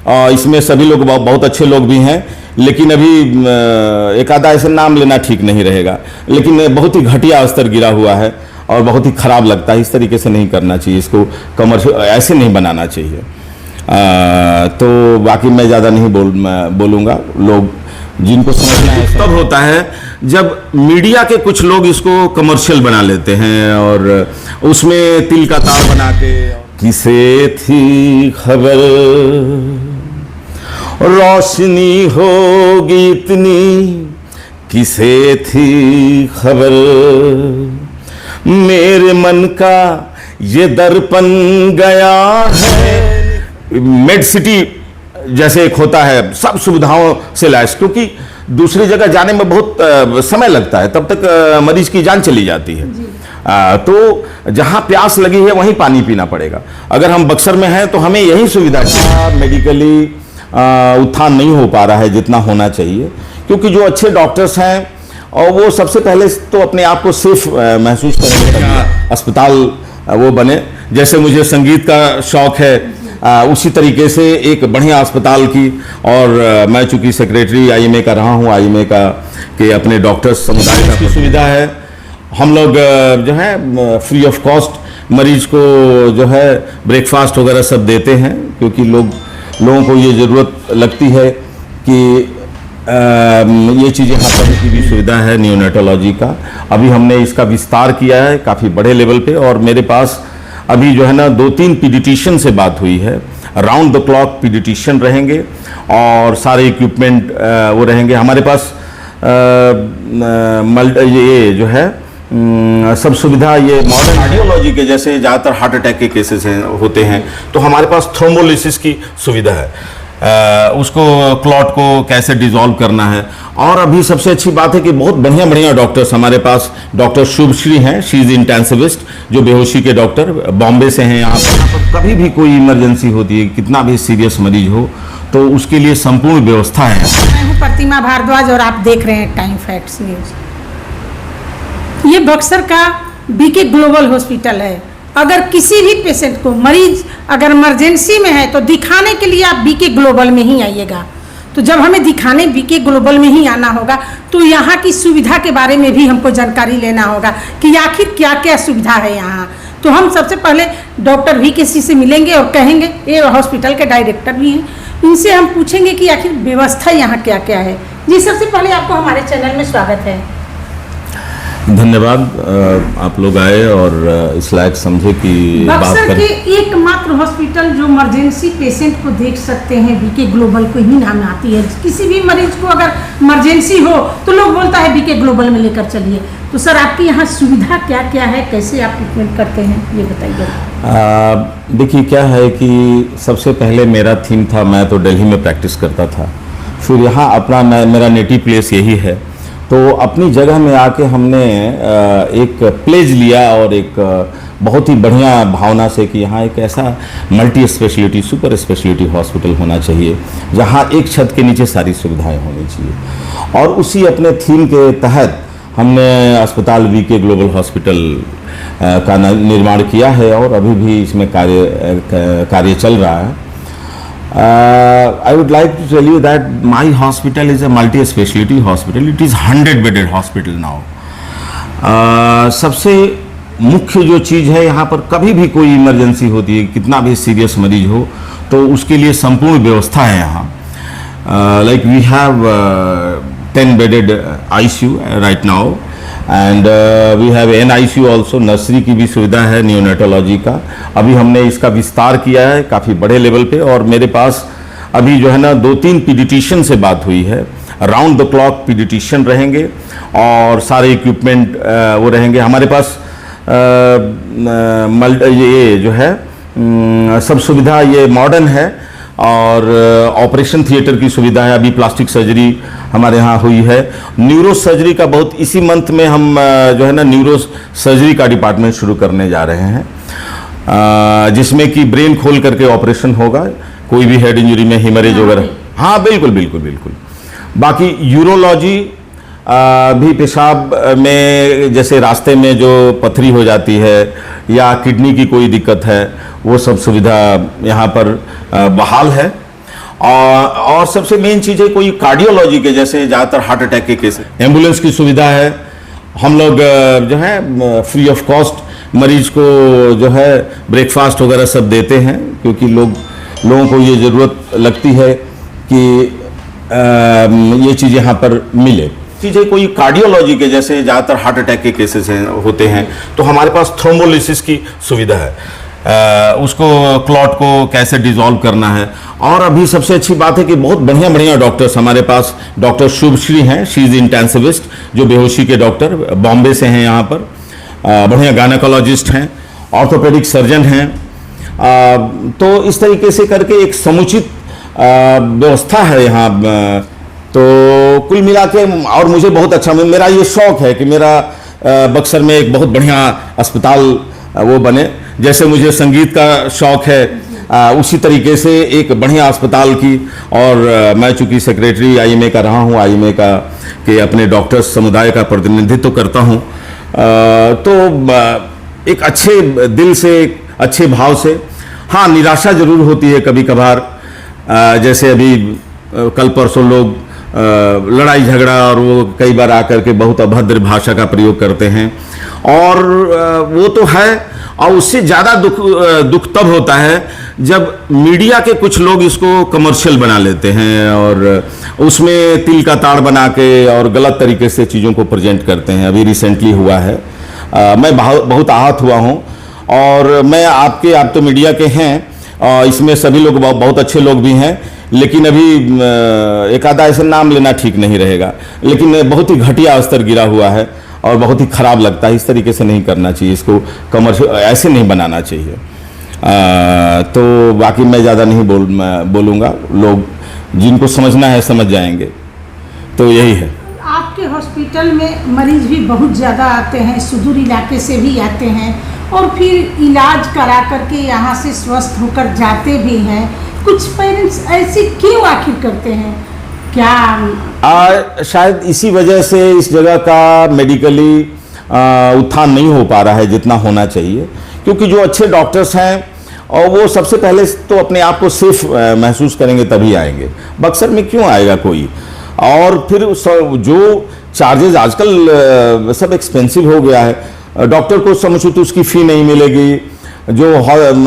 इसमें सभी लोग बहुत अच्छे लोग भी हैं, लेकिन अभी एक आधा ऐसे नाम लेना ठीक नहीं रहेगा, लेकिन बहुत ही घटिया स्तर गिरा हुआ है और बहुत ही खराब लगता है। इस तरीके से नहीं करना चाहिए, इसको कमर्शियल ऐसे नहीं बनाना चाहिए। तो बाकी मैं ज़्यादा नहीं बोलूँगा। लोग जिनको समझना है तब होता है जब मीडिया के कुछ लोग इसको कमर्शियल बना लेते हैं और उसमें तिल का तार बना के। किसे थी खबर रोशनी होगी इतनी, किसे थी खबर मेरे मन का ये दर्पण गया है। मेड सिटी जैसे एक होता है, सब सुविधाओं से लैस, क्योंकि दूसरी जगह जाने में बहुत समय लगता है, तब तक मरीज की जान चली जाती है। तो जहां प्यास लगी है वहीं पानी पीना पड़ेगा। अगर हम बक्सर में हैं तो हमें यही सुविधा चाहिए। मेडिकली उत्थान नहीं हो पा रहा है जितना होना चाहिए, क्योंकि जो अच्छे डॉक्टर्स हैं और वो सबसे पहले तो अपने आप को सेफ महसूस करेंगे, अस्पताल वो बने। जैसे मुझे संगीत का शौक है, उसी तरीके से एक बढ़िया अस्पताल की, और मैं चूंकि सेक्रेटरी आईएमए का रहा हूँ, आईएमए का के अपने डॉक्टर्स समुदाय की सुविधा है। हम लोग जो है फ्री ऑफ कॉस्ट मरीज को जो है ब्रेकफास्ट वगैरह सब देते हैं, क्योंकि लोगों को ये ज़रूरत लगती है कि ये चीज़ें यहाँ पर की भी सुविधा है नियोनेटोलॉजी का। अभी हमने इसका विस्तार किया है काफ़ी बड़े लेवल पे, और मेरे पास अभी जो है ना 2-3 पीडियाट्रिशियन से बात हुई है। राउंड द क्लॉक पीडियाट्रिशियन रहेंगे और सारे इक्विपमेंट वो रहेंगे हमारे पास। ये जो है सब सुविधा, ये मॉडर्न कार्डियोलॉजी के जैसे ज़्यादातर हार्ट अटैक के केसेस होते हैं, तो हमारे पास थ्रोम्बोलिसिस की सुविधा है, उसको क्लॉट को कैसे डिसॉल्व करना है। और अभी सबसे अच्छी बात है कि बहुत बढ़िया बढ़िया डॉक्टर्स हमारे पास, डॉक्टर शुभश्री हैं, शी इज़ इंटेंसिविस्ट, जो बेहोशी के डॉक्टर बॉम्बे से हैं। यहाँ पर कभी भी कोई इमरजेंसी होती है, कितना भी सीरियस मरीज हो, तो उसके लिए संपूर्ण व्यवस्था है। मैं हूँ प्रतिमा भारद्वाज और आप देख रहे हैं टाइम फैक्ट्स न्यूज। ये बक्सर का बीके ग्लोबल हॉस्पिटल है। अगर किसी भी पेशेंट को, मरीज अगर इमरजेंसी में है तो दिखाने के लिए आप बीके ग्लोबल में ही आइएगा। तो जब हमें दिखाने बीके ग्लोबल में ही आना होगा, तो यहाँ की सुविधा के बारे में भी हमको जानकारी लेना होगा कि आखिर क्या क्या सुविधा है यहाँ। तो हम सबसे पहले डॉक्टर VKC से मिलेंगे और कहेंगे, ये हॉस्पिटल के डायरेक्टर भी हैं, इनसे हम पूछेंगे कि आखिर व्यवस्था यहाँ क्या क्या है। जी, सबसे पहले आपको हमारे चैनल में स्वागत है। धन्यवाद, आप लोग आए और इस लायक समझे कि बक्सर के एकमात्र हॉस्पिटल जो इमरजेंसी पेशेंट को देख सकते हैं, बीके ग्लोबल को ही नाम आती है। किसी भी मरीज को अगर इमरजेंसी हो तो लोग बोलता है बीके ग्लोबल में लेकर चलिए। तो सर, आपकी यहाँ सुविधा क्या क्या है, कैसे आप ट्रीटमेंट करते हैं, ये बताइए। देखिए, क्या है कि सबसे पहले मेरा थीम था, मैं तो दिल्ली में प्रैक्टिस करता था, फिर यहाँ अपना मेरा नेटिव प्लेस यही है, तो अपनी जगह में आके हमने एक प्लेज लिया और एक बहुत ही बढ़िया भावना से कि यहाँ एक ऐसा multi speciality, super speciality hospital होना चाहिए जहाँ एक छत के नीचे सारी सुविधाएं होनी चाहिए। और उसी अपने थीम के तहत हमने अस्पताल बीके ग्लोबल हॉस्पिटल का निर्माण किया है और अभी भी इसमें कार्य चल रहा है। I would like to tell you that my hospital is a multi-speciality hospital. It is 100-bedded hospital now. सबसे मुख्य जो चीज़ है यहाँ पर, कभी भी कोई इमरजेंसी होती है, कितना भी सीरियस मरीज हो, तो उसके लिए संपूर्ण व्यवस्था है यहाँ। Like we have 10-bedded ICU right now. And we have NICU also, nursery की भी सुविधा है नियोनेटोलॉजी का। अभी हमने इसका विस्तार किया है काफ़ी बड़े लेवल पे, और मेरे पास अभी जो है ना 2-3 पीडियाट्रिशियन से बात हुई है। राउंड द क्लॉक पीडियाट्रिशियन रहेंगे और सारे इक्विपमेंट वो रहेंगे हमारे पास। ये जो है सब सुविधा ये मॉडर्न है, और ऑपरेशन थिएटर की सुविधा है। अभी प्लास्टिक सर्जरी हमारे यहाँ हुई है। न्यूरो सर्जरी का बहुत, इसी मंथ में हम जो है ना न्यूरो सर्जरी का डिपार्टमेंट शुरू करने जा रहे हैं, जिसमें कि ब्रेन खोल करके ऑपरेशन होगा, कोई भी हेड इंजरी में हेमरेज वगैरह। हाँ, बिल्कुल बिल्कुल बिल्कुल। बाकी यूरोलॉजी भी, पेशाब में जैसे रास्ते में जो पथरी हो जाती है या किडनी की कोई दिक्कत है, वो सब सुविधा यहाँ पर बहाल है। और सबसे मेन चीज़ है कोई कार्डियोलॉजी के, जैसे ज़्यादातर हार्ट अटैक के केस, एम्बुलेंस की सुविधा है। हम लोग जो है फ्री ऑफ कॉस्ट मरीज को जो है ब्रेकफास्ट वगैरह सब देते हैं, क्योंकि लोगों को ये ज़रूरत लगती है कि ये चीज़ यहाँ पर मिले। चीज़ें कोई कार्डियोलॉजी के, जैसे ज़्यादातर हार्ट अटैक के केसेस होते हैं, तो हमारे पास थ्रोम्बोलिसिस की सुविधा है, उसको क्लॉट को कैसे डिसॉल्व करना है। और अभी सबसे अच्छी बात है कि बहुत बढ़िया बढ़िया डॉक्टर्स हमारे पास, डॉक्टर शुभश्री हैं, शी इज़ इंटेंसिविस्ट, जो बेहोशी के डॉक्टर बॉम्बे से हैं यहाँ पर, बढ़िया गायनेकोलॉजिस्ट हैं, ऑर्थोपेडिक सर्जन हैं। तो इस तरीके से करके एक समुचित व्यवस्था है यहाँ। तो कुल मिला के, और मुझे बहुत अच्छा, मेरा ये शौक है कि मेरा बक्सर में एक बहुत बढ़िया अस्पताल वो बने। जैसे मुझे संगीत का शौक है, उसी तरीके से एक बढ़िया अस्पताल की। और मैं चूंकि सेक्रेटरी आईएमए का रहा हूँ, आईएमए का के अपने डॉक्टर्स समुदाय का प्रतिनिधित्व करता हूँ, तो एक अच्छे दिल से, अच्छे भाव से, हाँ निराशा जरूर होती है कभी कभार। जैसे अभी कल परसों लोग लड़ाई झगड़ा, और वो कई बार आकर के बहुत अभद्र भाषा का प्रयोग करते हैं, और वो तो है। और उससे ज़्यादा दुख तब होता है जब मीडिया के कुछ लोग इसको कमर्शियल बना लेते हैं, और उसमें तिल का ताड़ बना के और गलत तरीके से चीज़ों को प्रेजेंट करते हैं। अभी रिसेंटली हुआ है, मैं बहुत आहत हुआ हूँ। और मैं आप तो मीडिया के हैं, इसमें सभी लोग बहुत अच्छे लोग भी हैं, लेकिन अभी एक आधा ऐसे नाम लेना ठीक नहीं रहेगा, लेकिन बहुत ही घटिया स्तर गिरा हुआ है और बहुत ही खराब लगता है। इस तरीके से नहीं करना चाहिए, इसको कमर्शियल ऐसे नहीं बनाना चाहिए। तो बाकी मैं ज़्यादा नहीं बोलूँगा, लोग जिनको समझना है समझ जाएंगे। तो यही है। आपके हॉस्पिटल में मरीज भी बहुत ज़्यादा आते हैं, सुदूर इलाके से भी आते हैं, और फिर इलाज करा करके यहाँ से स्वस्थ होकर जाते भी हैं। कुछ पेरेंट्स ऐसे क्यों आखिर करते हैं, क्या शायद इसी वजह से इस जगह का मेडिकली उत्थान नहीं हो पा रहा है जितना होना चाहिए। क्योंकि जो अच्छे डॉक्टर्स हैं, और वो सबसे पहले तो अपने आप को सेफ महसूस करेंगे तभी आएंगे। बक्सर में क्यों आएगा कोई? और फिर जो चार्जेस आजकल सब एक्सपेंसिव हो गया है, डॉक्टर को समुचित उसकी फ़ी नहीं मिलेगी, जो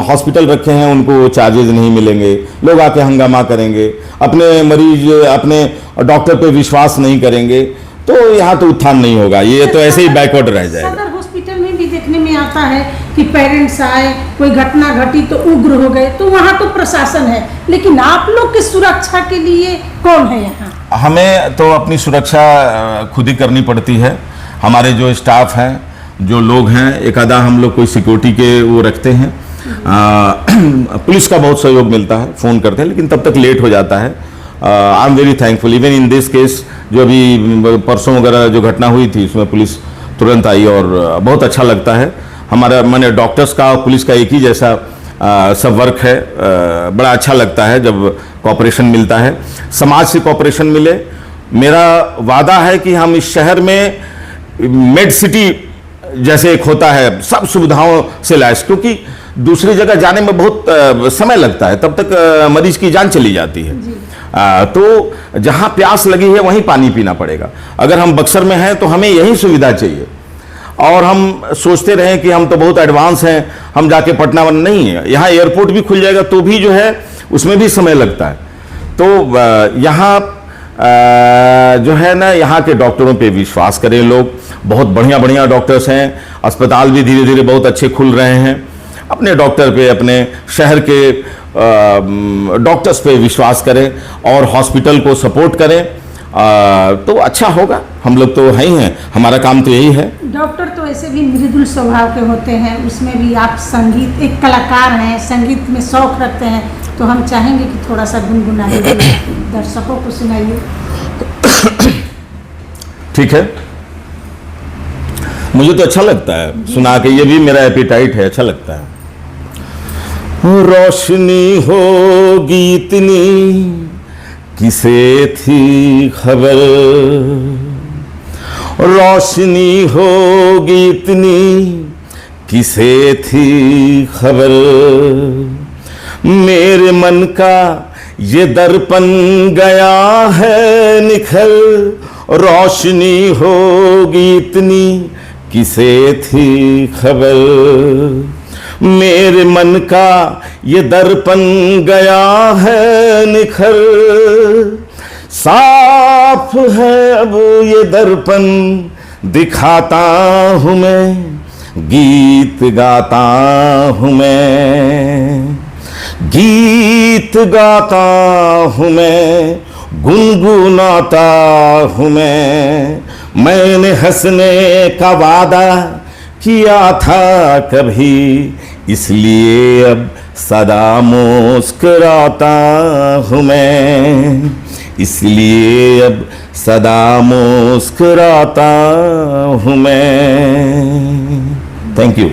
हॉस्पिटल रखे हैं उनको चार्जेस नहीं मिलेंगे, लोग आके हंगामा करेंगे, अपने मरीज अपने डॉक्टर पे विश्वास नहीं करेंगे, तो यहाँ तो उत्थान नहीं होगा, ये तो ऐसे ही बैकवर्ड रह जाएगा। सदर हॉस्पिटल में भी देखने में आता है कि पेरेंट्स आए, कोई घटना घटी तो उग्र हो गए, तो वहाँ तो प्रशासन है, लेकिन आप लोग की सुरक्षा के लिए कौन है यहाँ? हमें तो अपनी सुरक्षा खुद ही करनी पड़ती है। हमारे जो स्टाफ हैं, जो लोग हैं, एक आधा हम लोग कोई सिक्योरिटी के वो रखते हैं। पुलिस का बहुत सहयोग मिलता है, फ़ोन करते हैं, लेकिन तब तक लेट हो जाता है। I am very thankful, even in this case, जो अभी परसों वगैरह जो घटना हुई थी उसमें पुलिस तुरंत आई, और बहुत अच्छा लगता है। हमारा मैंने डॉक्टर्स का और पुलिस का एक ही जैसा सब वर्क है। बड़ा अच्छा लगता है जब कॉपरेशन मिलता है, समाज से कॉपरेशन मिले। मेरा वादा है कि हम इस शहर में मेड सिटी जैसे एक होता है, सब सुविधाओं से लैस, क्योंकि दूसरी जगह जाने में बहुत समय लगता है, तब तक मरीज की जान चली जाती है। तो जहाँ प्यास लगी है वहीं पानी पीना पड़ेगा। अगर हम बक्सर में हैं तो हमें यही सुविधा चाहिए, और हम सोचते रहें कि हम तो बहुत एडवांस हैं, हम जाके पटना नहीं है, यहाँ एयरपोर्ट भी खुल जाएगा तो भी जो है उसमें भी समय लगता है। तो यहाँ जो है ना, यहाँ के डॉक्टरों पे विश्वास करें लोग, बहुत बढ़िया बढ़िया डॉक्टर्स हैं, अस्पताल भी धीरे धीरे बहुत अच्छे खुल रहे हैं। अपने डॉक्टर पे, अपने शहर के डॉक्टर्स पे विश्वास करें और हॉस्पिटल को सपोर्ट करें, तो अच्छा होगा। हम लोग तो है ही हैं, हमारा काम तो यही है। डॉक्टर तो ऐसे भी मृदुल स्वभाव के होते हैं, उसमें भी आप संगीत, एक कलाकार हैं, संगीत में शौक रखते हैं, तो हम चाहेंगे कि थोड़ा सा गुनगुनाइए, दर्शकों को सुनाइए। ठीक है, मुझे तो अच्छा लगता है सुना के, ये भी मेरा एपिटाइट है, अच्छा लगता है। रोशनी होगी इतनी किसे थी खबर, रोशनी होगी इतनी किसे थी खबर, मेरे मन का ये दर्पण गया है निखर, रोशनी होगी इतनी किसे थी खबर। मेरे मन का ये दर्पण गया है निखर, साफ है अब ये दर्पण दिखाता हूँ मैं, गीत गाता हूँ मैं, गीत गाता हूँ मैं, गुनगुनाता हूँ मैं। मैंने हंसने का वादा किया था कभी, इसलिए अब सदा मुस्कुराता हूँ मैं, इसलिए अब सदा मुस्कुराता हूँ मैं। Thank you.